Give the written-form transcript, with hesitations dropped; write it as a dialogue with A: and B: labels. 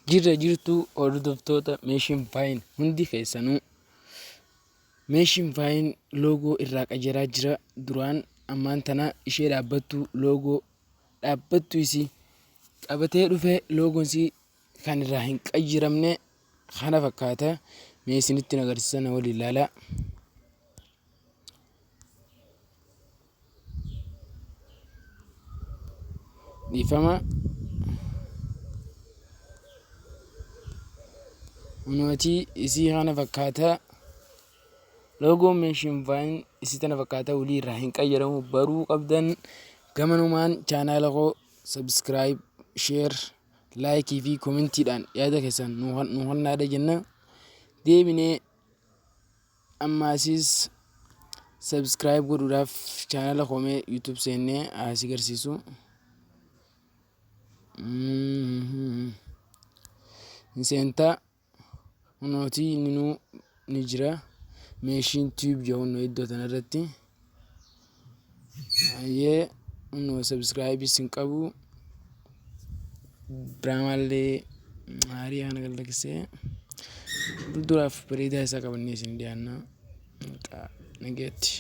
A: Jirra jirtuu hordoftoota meeshiin faayin hundi keessanuu meeshiin faayin loogoo irraa qajeelaa jira. Duraan ammaan tana ishee dhaabbattu loogoo dhaabbattu isii qabatee dhufee loogoon isii kan irraa hin qajiramne kana fakkaata. Mee isinitti agarsiisa na waliin ilaalaa. Dhiifama. Kunuutii isii kana fakkaata. Loogoon meeshiin faayin isii tana fakkaata walii irraa hin qajaramu baruu qabdan. Gamanumaan chaanaala koo subscribe, share, like fi commentiidhaan yaada keessan nu hannaadha jenna. Deebinee ammaasis subscribe godhuudhaaf chaanaala koomee YouTube seennee as agarsiisu. Seentaa kunuutii ni jira. Meeshiin tube jedhamu iddoo kanarratti. Ayyee subscribe isin qabu. Biraamallee maarii kana galaksee duraaf bareedaa isaa qabannee isin dhiyaanna. Nageetti.